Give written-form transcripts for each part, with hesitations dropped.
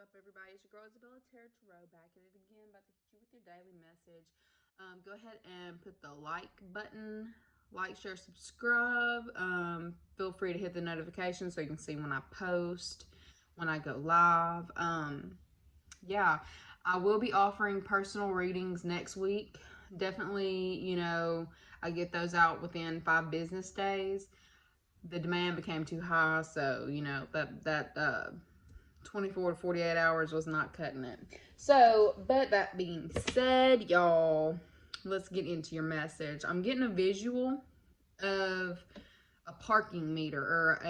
up, everybody? It's your girl Isabella Tarot back at it again, about to hit you with your daily message. Go ahead and put the like button, like, share, subscribe. Feel free to hit the notification so you can see when I post, when I go live. Yeah, I will be offering personal readings next week. Definitely, I get those out within 5 business days. The demand became too high, so that 24 to 48 hours was not cutting it. So, but that being said, y'all, let's get into your message. I'm getting a visual of a parking meter, or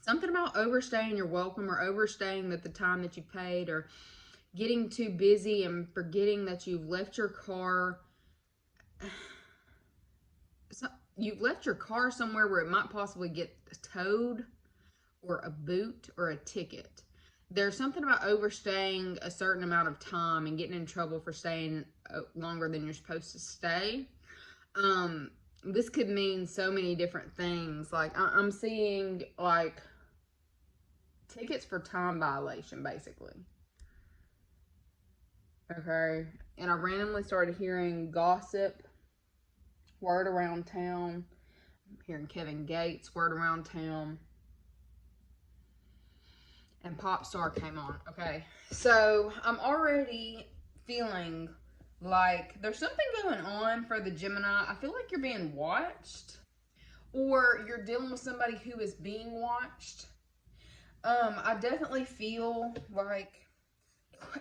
something about overstaying your welcome, or overstaying the time that you paid, or getting too busy and forgetting that you've left your car. You've left your car somewhere where it might possibly get towed, or a boot, or a ticket. There's something about overstaying a certain amount of time and getting in trouble for staying longer than you're supposed to stay. This could mean so many different things. Like, I'm seeing, like, tickets for time violation, basically. Okay? And I randomly started hearing gossip, word around town. I'm hearing Kevin Gates, word around town. And Pop Star came on. Okay, so I'm already feeling like there's something going on for the Gemini. I feel like you're being watched, or you're dealing with somebody who is being watched. I definitely feel like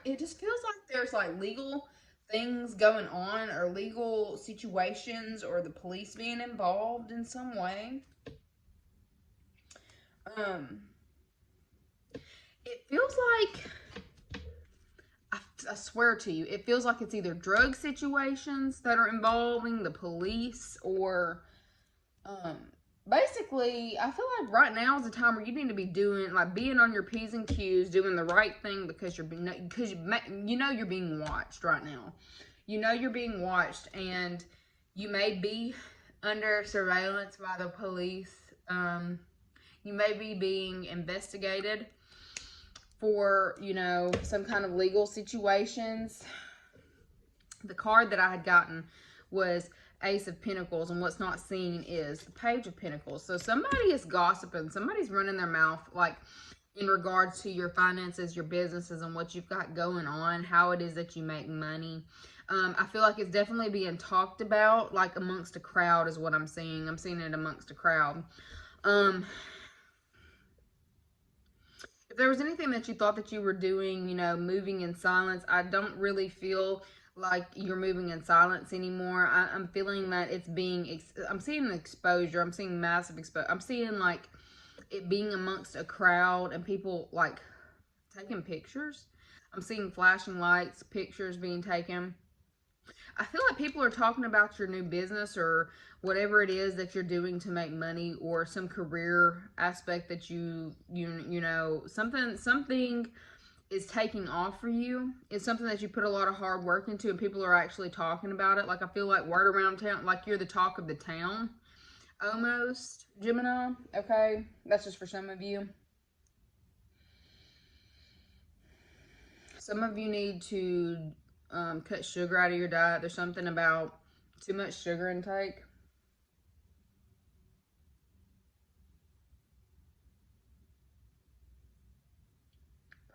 it just feels like there's like legal things going on, or legal situations, or the police being involved in some way. It feels like, I swear to you, it feels like it's either drug situations that are involving the police, or basically, I feel like right now is the time where you need to be doing, like, being on your P's and Q's, doing the right thing, because you're being watched right now. You know you're being watched, and you may be under surveillance by the police. You may be being investigated for, some kind of legal situations. The card that I had gotten was Ace of Pentacles, and what's not seen is the Page of Pentacles. So somebody is gossiping, somebody's running their mouth, like, in regards to your finances, your businesses, and what you've got going on, how it is that you make money. I feel like it's definitely being talked about, like, amongst a crowd is what I'm seeing. I'm seeing it amongst a crowd. If there was anything that you thought that you were doing, moving in silence, I don't really feel like you're moving in silence anymore. I'm feeling that it's I'm seeing an exposure. I'm seeing massive exposure. I'm seeing, like, it being amongst a crowd and people, like, taking pictures. I'm seeing flashing lights, pictures being taken. I feel like people are talking about your new business, or whatever it is that you're doing to make money, or some career aspect that something is taking off for you. It's something that you put a lot of hard work into, and people are actually talking about it. Like, I feel like word around town, like you're the talk of the town, almost, Gemini. Okay, that's just for some of you. Some of you need to cut sugar out of your diet. There's something about too much sugar intake.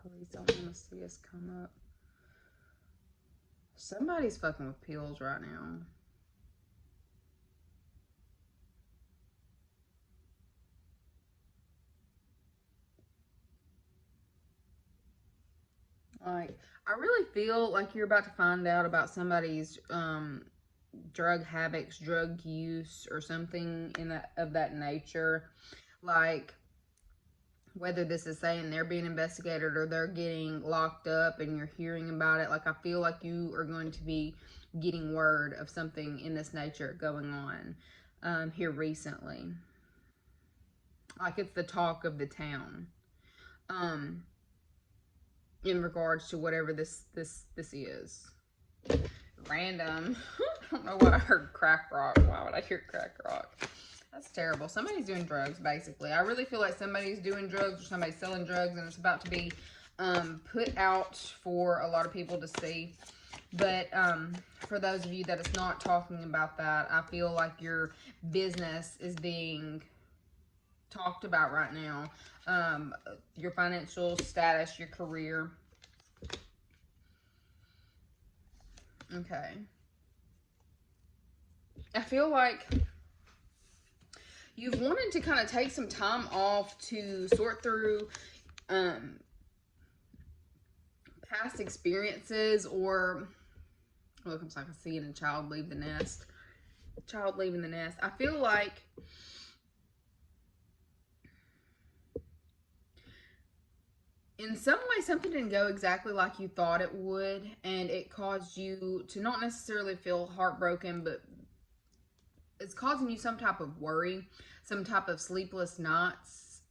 Police don't want to see us come up. Somebody's fucking with pills right now. Like, I really feel like you're about to find out about somebody's drug habits, drug use, or something of that nature. Like, whether this is saying they're being investigated, or they're getting locked up and you're hearing about it. Like, I feel like you are going to be getting word of something in this nature going on here recently. Like, it's the talk of the town. In regards to whatever this is. Random. I don't know why I heard crack rock. Why would I hear crack rock? That's terrible. Somebody's doing drugs, basically. I really feel like somebody's doing drugs, or somebody's selling drugs, and it's about to be put out for a lot of people to see. But for those of you that is not talking about that, I feel like your business is being talked about right now. Your financial status, your career. Okay. I feel like you've wanted to kind of take some time off to sort through past experiences, or look, it's like I see a child leave the nest. Child leaving the nest. I feel like in some way something didn't go exactly like you thought it would, and it caused you to not necessarily feel heartbroken, but it's causing you some type of worry, some type of sleepless nights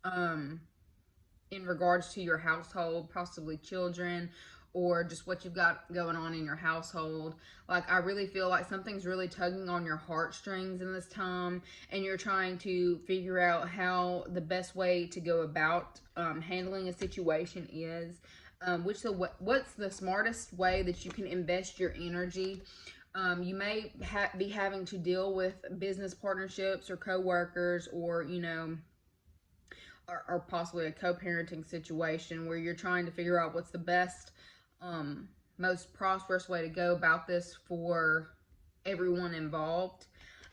in regards to your household, possibly children, or just what you've got going on in your household. Like, I really feel like something's really tugging on your heartstrings in this time, and you're trying to figure out how the best way to go about handling a situation is. What's the smartest way that you can invest your energy. You may be having to deal with business partnerships or co-workers, or, you know, or possibly a co-parenting situation where you're trying to figure out what's the best, most prosperous way to go about this for everyone involved.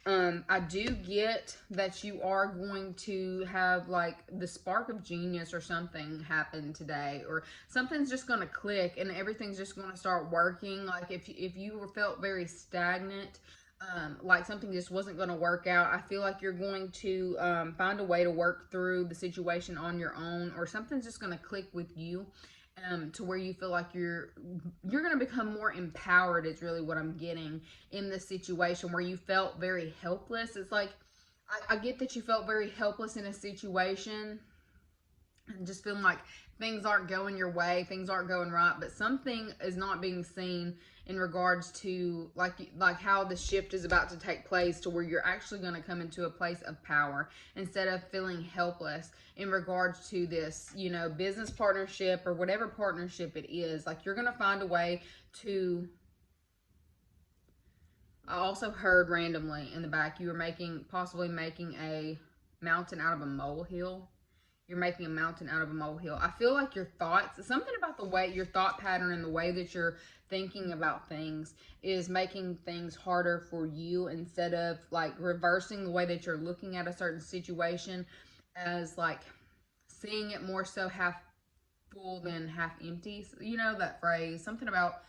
I do get that you are going to have like the spark of genius or something happen today, or something's just going to click and everything's just going to start working. Like if you felt very stagnant, like something just wasn't going to work out, I feel like you're going to find a way to work through the situation on your own, or something's just going to click with you. To where you feel like you're going to become more empowered is really what I'm getting in this situation, where you felt very helpless. It's like, I get that you felt very helpless in a situation and just feeling like things aren't going your way, things aren't going right, but something is not being seen in regards to like how the shift is about to take place, to where you're actually going to come into a place of power instead of feeling helpless in regards to this, you know, business partnership or whatever partnership it is. Like, you're going to find a way to. I also heard randomly in the back you were possibly making a mountain out of a molehill. You're making a mountain out of a molehill. I feel like your thoughts, something about the way your thought pattern and the way that you're thinking about things is making things harder for you, instead of like reversing the way that you're looking at a certain situation as like seeing it more so half full than half empty. You know that phrase, something about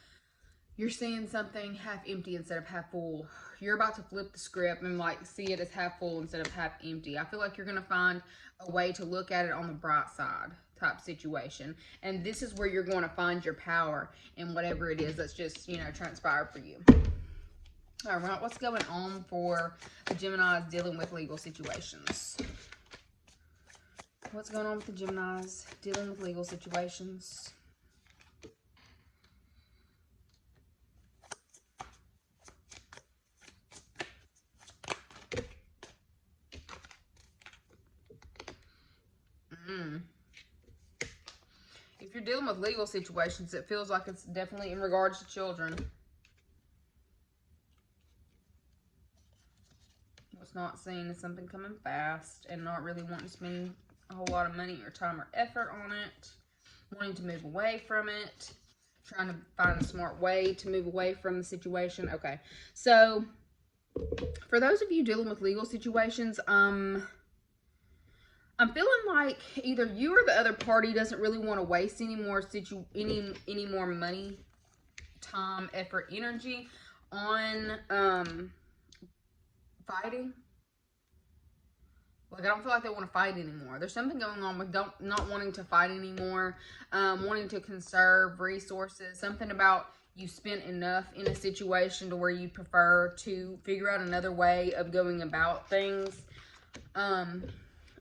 you're seeing something half empty instead of half full. You're about to flip the script and like see it as half full instead of half empty. I feel like you're going to find a way to look at it on the bright side type situation. And this is where you're going to find your power in whatever it is that's just, you know, transpired for you. All right, what's going on for the Geminis dealing with legal situations? What's going on with the Geminis dealing with legal situations? If you're dealing with legal situations, it feels like it's definitely in regards to children. What's not seen is something coming fast and not really wanting to spend a whole lot of money or time or effort on it. Wanting to move away from it. Trying to find a smart way to move away from the situation. Okay, so for those of you dealing with legal situations, I'm feeling like either you or the other party doesn't really want to waste any more money, time, effort, energy on fighting. Like, I don't feel like they want to fight anymore. There's something going on with not wanting to fight anymore, wanting to conserve resources. Something about you spent enough in a situation to where you prefer to figure out another way of going about things.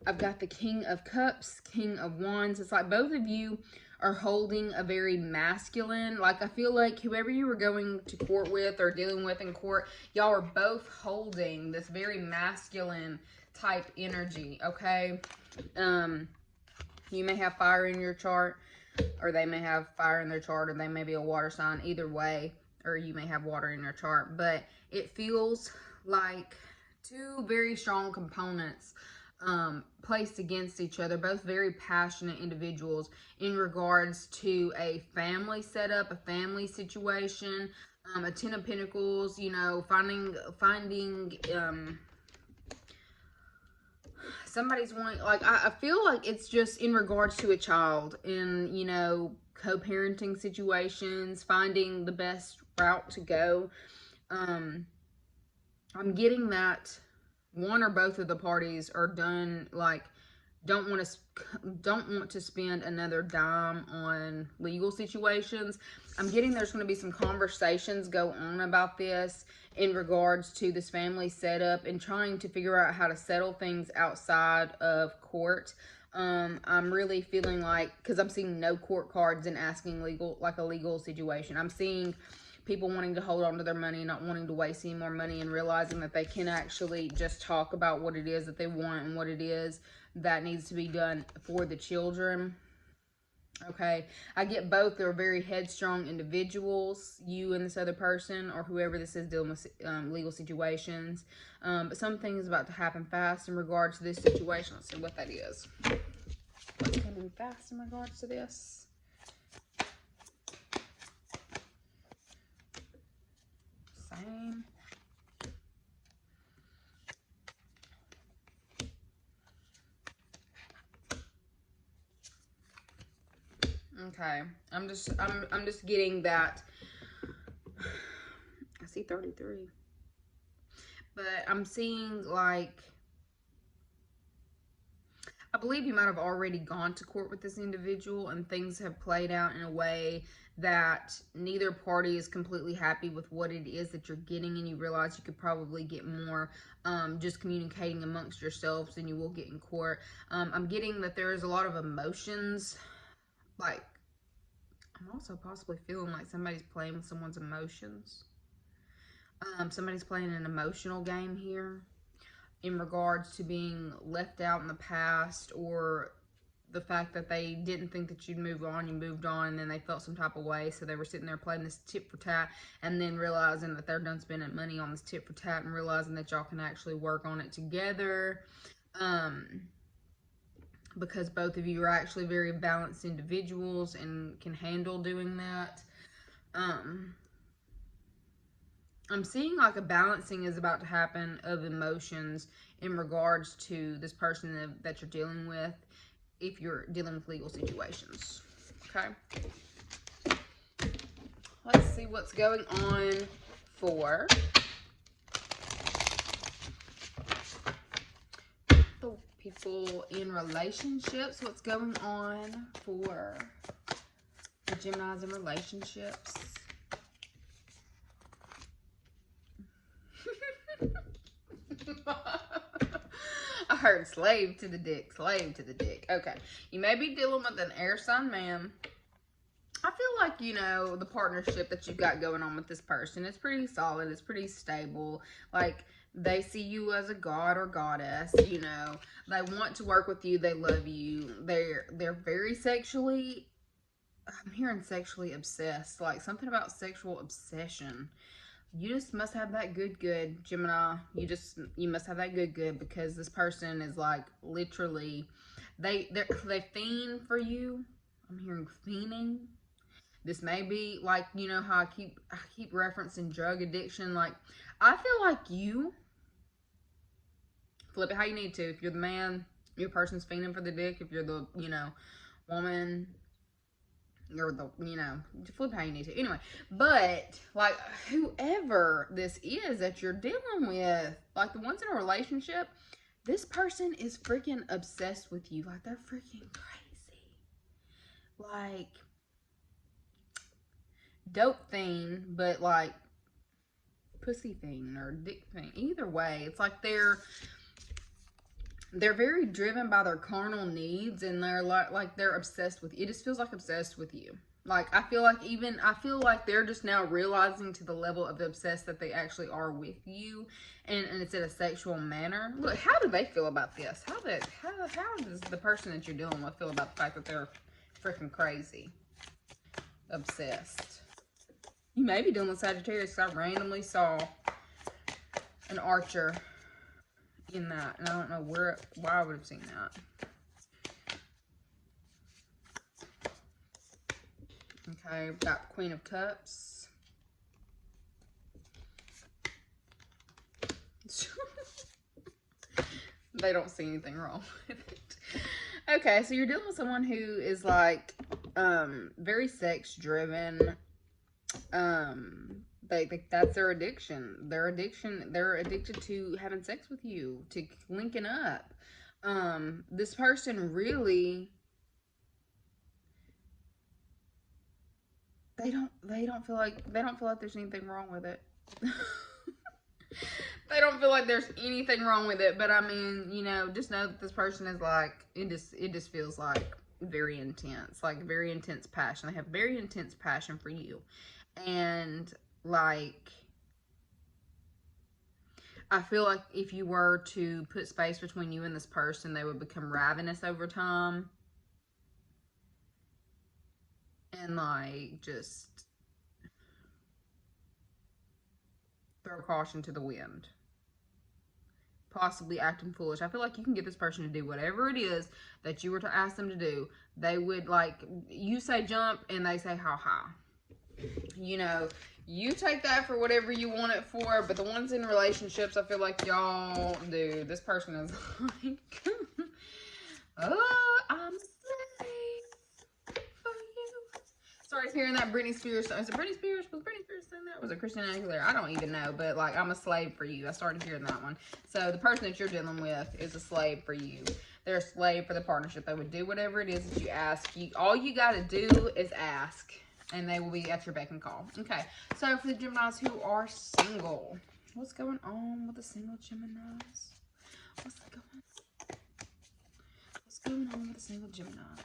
I've got the King of Cups, King of Wands. It's like both of you are holding a very masculine, like I feel like whoever you were going to court with or dealing with in court, y'all are both holding this very masculine type energy, okay? You may have fire in your chart, or they may have fire in their chart, or they may be a water sign. Either way, or you may have water in your chart, but it feels like two very strong components placed against each other, both very passionate individuals in regards to a family setup, a family situation, a 10 of Pentacles, you know, finding somebody's wanting, like, I feel like it's just in regards to a child, in, you know, co-parenting situations, finding the best route to go. I'm getting that one or both of the parties are done, like, don't want to spend another dime on legal situations. I'm getting there's going to be some conversations go on about this in regards to this family setup and trying to figure out how to settle things outside of court. I'm really feeling like, because I'm seeing no court cards and asking legal, like a legal situation. I'm seeing people wanting to hold on to their money, not wanting to waste any more money, and realizing that they can actually just talk about what it is that they want and what it is that needs to be done for the children. Okay, I get both. They're very headstrong individuals, you and this other person, or whoever this is dealing with legal situations. But something is about to happen fast in regards to this situation. Let's see what that is. What's coming fast in regards to this? Same. Okay, I'm just getting that. I see 33, but I'm seeing, like, I believe you might have already gone to court with this individual and things have played out in a way that neither party is completely happy with what it is that you're getting, and you realize you could probably get more just communicating amongst yourselves than you will get in court. I'm getting that there is a lot of emotions. Like, I'm also possibly feeling like somebody's playing with someone's emotions. Somebody's playing an emotional game here in regards to being left out in the past, or the fact that they didn't think that you'd move on, you moved on, and then they felt some type of way, so they were sitting there playing this tit for tat, and then realizing that they're done spending money on this tit for tat, and realizing that y'all can actually work on it together. Because both of you are actually very balanced individuals and can handle doing that. I'm seeing like a balancing is about to happen of emotions in regards to this person that you're dealing with, if you're dealing with legal situations. Okay. Let's see what's going on for the people in relationships. What's going on for the Geminis in relationships? I heard slave to the dick, slave to the dick. Okay. You may be dealing with an air sign man. I feel like, you know, the partnership that you've got going on with this person, it's pretty solid. It's pretty stable. Like, they see you as a god or goddess, you know. They want to work with you. They love you. They're very sexually, I'm hearing sexually obsessed. Like, something about sexual obsession. You just must have that good, Gemini. You must have that good, because this person is like literally, they fiend for you. I'm hearing fiending. This may be like, you know how I keep referencing drug addiction. Like, I feel like you flip it how you need to. If you're the man, your person's fiending for the dick. If you're the, you know, woman, or the, you know, flip how you need to. Anyway, but like, whoever this is that you're dealing with, like the ones in a relationship, this person is freaking obsessed with you. Like, they're freaking crazy. Like, dope thing, but like pussy thing or dick thing. Either way, it's like they're very driven by their carnal needs, and they're like they're obsessed with you. It just feels like obsessed with you. Like, I feel like they're just now realizing to the level of obsessed that they actually are with you, and it's in a sexual manner. Look, how do they feel about this? How does the person that you're dealing with feel about the fact that they're freaking crazy? obsessed. You may be dealing with Sagittarius. I randomly saw an Archer in that, and I don't know why I would have seen that. Okay, we've got Queen of Cups. They don't see anything wrong with it. Okay, so you're dealing with someone who is like very sex driven. They think that's their addiction. They're addicted to having sex with you, to linking up. This person really, they don't feel like there's anything wrong with it. They don't feel like there's anything wrong with it, but I mean, you know, just know that this person is like, it just feels like very intense, like very intense passion. They have very intense passion for you. And like, I feel like if you were to put space between you and this person, they would become ravenous over time. And like, just throw caution to the wind. Possibly acting foolish. I feel like you can get this person to do whatever it is that you were to ask them to do. They would, like, you say jump and they say how high. You know, you take that for whatever you want it for, but the ones in relationships, I feel like y'all, dude, this person is like, oh, I'm a slave for you. Started hearing that Britney Spears song. Is it Britney Spears? Was Britney Spears saying that? Was it Christina Aguilera? I don't even know, but like, I'm a slave for you. I started hearing that one. So the person that you're dealing with is a slave for you. They're a slave for the partnership. They would do whatever it is that you ask. All you got to do is ask, and they will be at your beck and call. Okay, so for the Geminis who are single, what's going on with the single Geminis? What's going on with the single Geminis?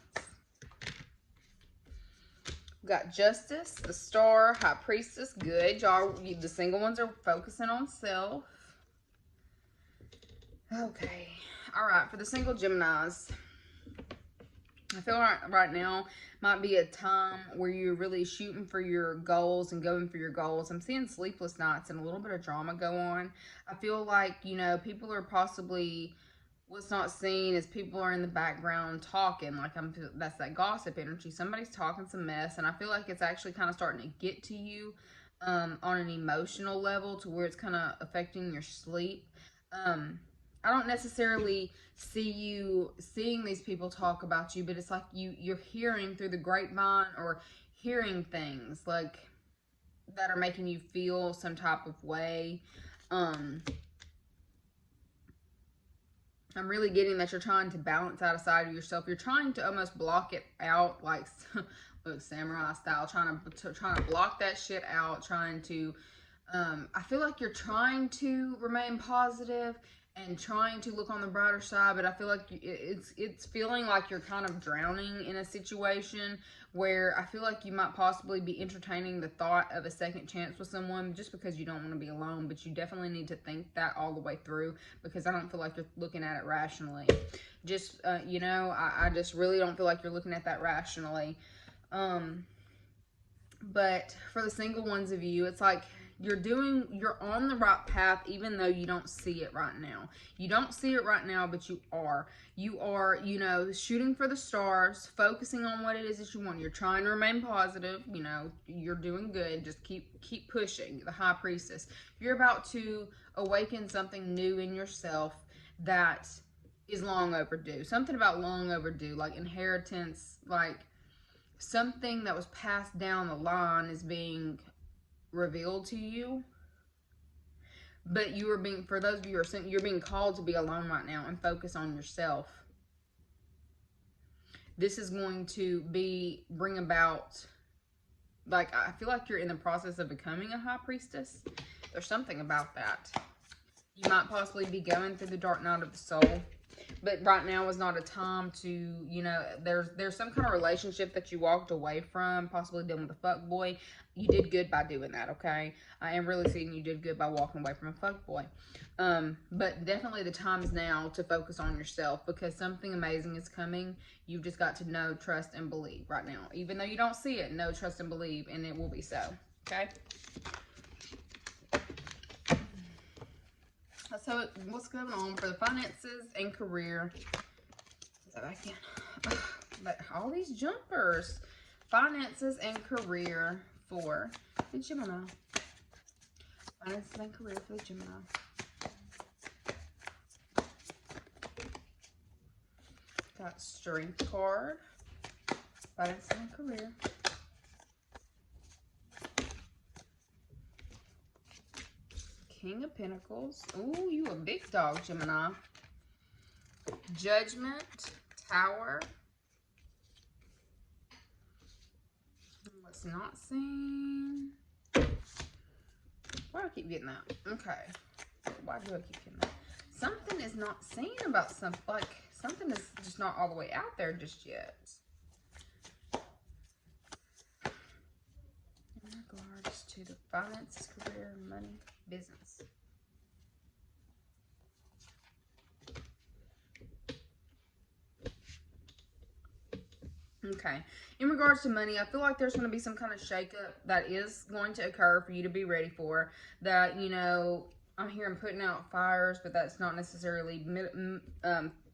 We got Justice, the Star, High Priestess. Good, y'all. The single ones are focusing on self. Okay. All right, for the single Geminis, I feel like right now might be a time where you're really shooting for your goals and going for your goals. I'm seeing sleepless nights and a little bit of drama go on. I feel like, you know, people are possibly, what's not seen is people are in the background talking. Like, that's that gossip energy. Somebody's talking some mess, and I feel like it's actually kind of starting to get to you on an emotional level, to where it's kind of affecting your sleep. I don't necessarily see you seeing these people talk about you, but it's like you're hearing through the grapevine, or hearing things like that are making you feel some type of way. I'm really getting that you're trying to balance out a side of yourself. You're trying to almost block it out, like look, samurai style, trying to block that shit out, trying to I feel like you're trying to remain positive and trying to look on the brighter side, but I feel like it's feeling like you're kind of drowning in a situation where I feel like you might possibly be entertaining the thought of a second chance with someone just because you don't want to be alone, but you definitely need to think that all the way through, because I don't feel like you're looking at it rationally. Just, you know, I just really don't feel like you're looking at that rationally. But for the single ones of you, it's like you're on the right path, even though you don't see it right now. You don't see it right now, but you are. You are, you know, shooting for the stars, focusing on what it is that you want. You're trying to remain positive. You know, you're doing good. Just keep pushing. The High Priestess. You're about to awaken something new in yourself that is long overdue. Something about long overdue, like inheritance, like something that was passed down the line is being revealed to you, but you are being, for those of you who are, you're being called to be alone right now and focus on yourself. This is going to bring about, like, I feel like you're in the process of becoming a High Priestess. There's something about that. You might possibly be going through the dark night of the soul. but right now is not a time to, you know, there's some kind of relationship that you walked away from, possibly dealing with a fuck boy. You did good by doing that, okay? I am really seeing you did good by walking away from a fuck boy. But definitely the time is now to focus on yourself, because something amazing is coming. You've just got to know, trust, and believe right now. Even though you don't see it, know, trust, and believe, and it will be so, okay? So what's going on for the finances and career? Put that back in. But all these jumpers. Finances and career for the Gemini. Finances and career for the Gemini. Got Strength card. Finances and career. King of Pentacles. Ooh, you a big dog, Gemini. Judgment. Tower. What's not seen? Why do I keep getting that? Okay. Why do I keep getting that? Something is not seen about something. Like, something is just not all the way out there just yet. In regards to the finances, career, money, business. Okay. In regards to money, I feel like there's going to be some kind of shakeup that is going to occur for you to be ready for. That, you know, I'm hearing putting out fires, but that's not necessarily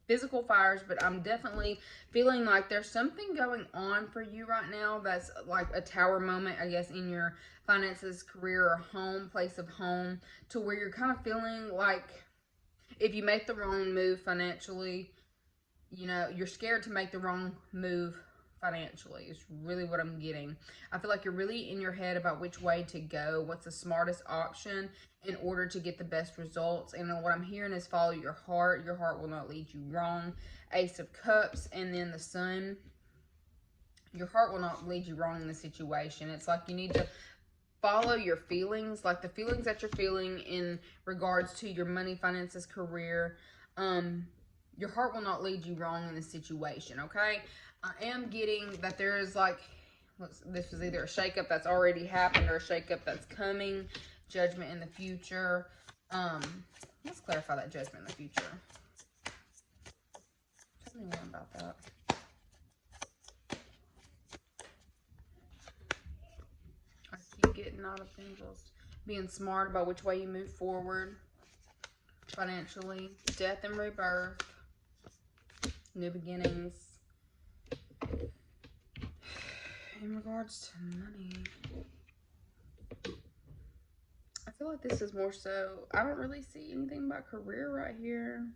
physical fires, but I'm definitely feeling like there's something going on for you right now that's like a tower moment, I guess, in your finances, career, or home, place of home, to where you're kind of feeling like if you make the wrong move financially, you know, you're scared to make the wrong move financially is really what I'm getting. I feel like you're really in your head about which way to go, what's the smartest option in order to get the best results. And what I'm hearing is follow your heart. Your heart will not lead you wrong. Ace of Cups, and then the Sun. Your heart will not lead you wrong in the situation. It's like you need to follow your feelings, like the feelings that you're feeling in regards to your money, finances, career. Your heart will not lead you wrong in the situation, okay? I am getting that there is like, this is either a shakeup that's already happened or a shakeup that's coming. Judgment in the future. Let's clarify that judgment in the future. Tell me more about that. I keep getting out of angels. Being smart about which way you move forward. Financially. Death and rebirth. New beginnings. In regards to money, I feel like this is more so, I don't really see anything about career right here.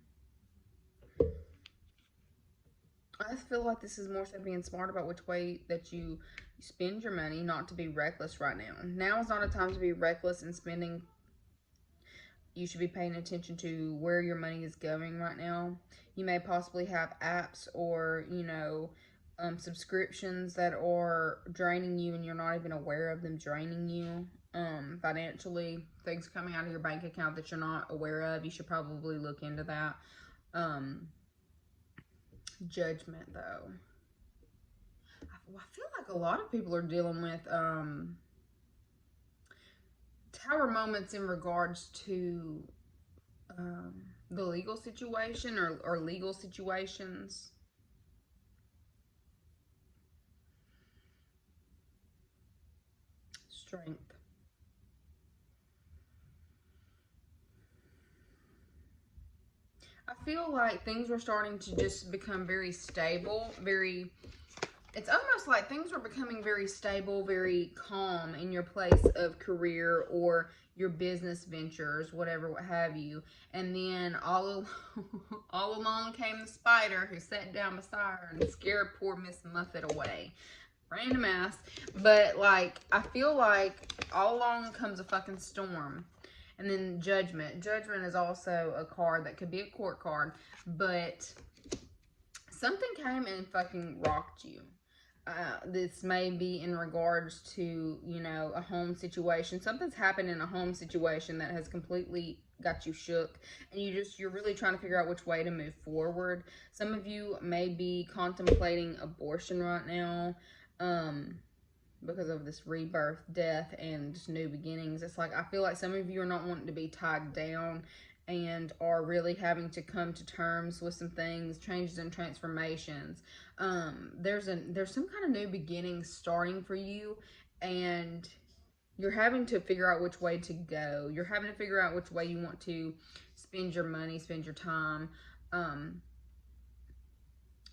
I just feel like this is more so being smart about which way that you spend your money, not to be reckless right now. Now is not a time to be reckless in spending. You should be paying attention to where your money is going right now. You may possibly have apps or, you know, subscriptions that are draining you and you're not even aware of them draining you financially. Things coming out of your bank account that you're not aware of. You should probably look into that. Judgment, though. I feel like a lot of people are dealing with tower moments in regards to the legal situation or legal situations. Strength. I feel like things were starting to just become very stable, it's almost like things were becoming very stable, very calm in your place of career or your business ventures, whatever, what have you. And then all along came the spider who sat down beside her and scared poor Miss Muffet away. Random ass. But, like, I feel like all along comes a fucking storm. And then Judgment. Judgment is also a card that could be a court card. But something came and fucking rocked you. this may be in regards to, you know, a home situation. Something's happened in a home situation that has completely got you shook, and you're really trying to figure out which way to move forward. Some of you may be contemplating abortion right now, because of this rebirth, death, and just new beginnings. It's like, I feel like some of you are not wanting to be tied down and are really having to come to terms with some things, changes and transformations. There's some kind of new beginning starting for you, and you're having to figure out which way to go. You're having to figure out which way you want to spend your money, spend your time.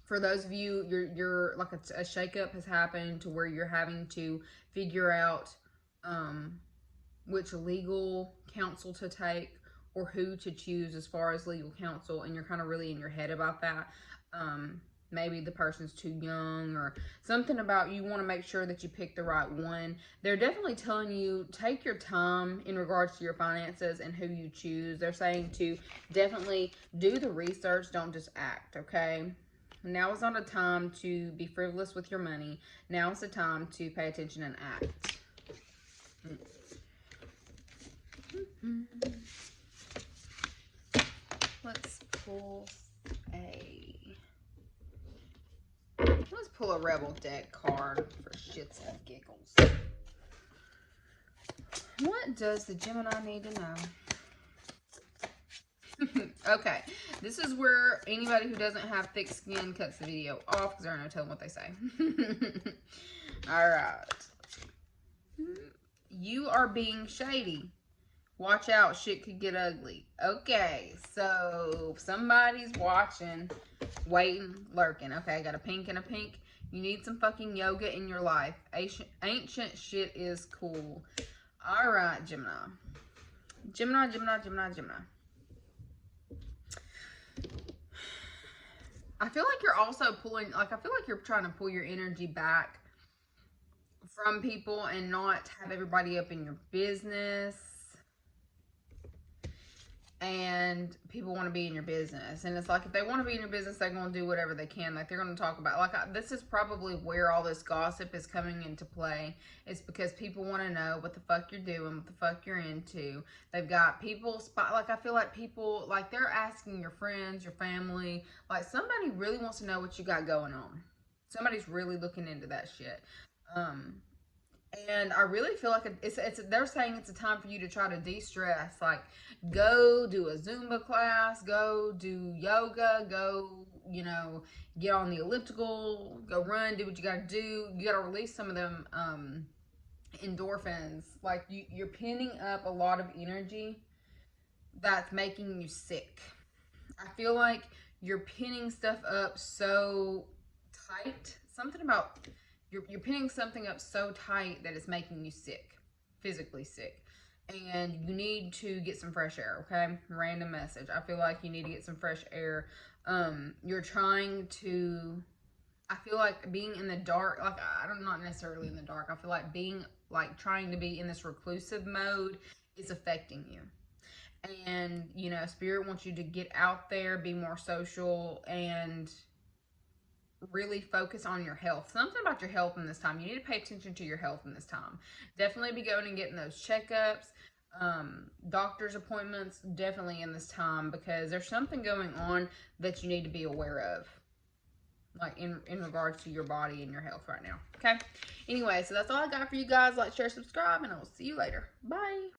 For those of you, you're like a shakeup has happened to where you're having to figure out which legal counsel to take or who to choose as far as legal counsel, and you're kind of really in your head about that. Maybe the person's too young or something about you want to make sure that you pick the right one. They're definitely telling you take your time in regards to your finances and who you choose. They're saying to definitely do the research, don't just act, okay? Now is not a time to be frivolous with your money. Now is the time to pay attention and act. Let's pull a Rebel deck card for shits and giggles. What does the Gemini need to know? Okay, this is where anybody who doesn't have thick skin cuts the video off because they're not telling what they say. All right. You are being shady. Watch out, shit could get ugly. Okay, so somebody's watching, waiting, lurking. Okay, I got a pink and a pink. You need some fucking yoga in your life. Ancient shit is cool. All right, Gemini. Gemini. I feel like you're also pulling, like, I feel like you're trying to pull your energy back from people and not have everybody up in your business. And people want to be in your business. And it's like, if they want to be in your business, they're going to do whatever they can. Like, they're going to talk about, like, this is probably where all this gossip is coming into play. It's because people want to know what the fuck you're doing, what the fuck you're into. They've got people, like, I feel like people, like, they're asking your friends, your family, like, somebody really wants to know what you got going on. Somebody's really looking into that shit. And I really feel like they're saying it's a time for you to try to de-stress. Like, go do a Zumba class, go do yoga, go, you know, get on the elliptical, go run, do what you got to do. You got to release some of them endorphins. Like, you're pinning up a lot of energy that's making you sick. I feel like you're pinning stuff up so tight. Something about... You're pinning something up so tight that it's making you sick, physically sick. And you need to get some fresh air, okay? Random message. I feel like you need to get some fresh air. You're trying to, I feel like being in the dark, like, I'm not necessarily in the dark. I feel like being, like, trying to be in this reclusive mode is affecting you. And, you know, Spirit wants you to get out there, be more social, and really focus on your health. Something about your health in this time. You need to pay attention to your health in this time. Definitely be going and getting those checkups, doctor's appointments, definitely in this time, because there's something going on that you need to be aware of, like in regards to your body and your health right now. Okay? Anyway, so that's all I got for you guys. Like, share, subscribe, and I will see you later. Bye.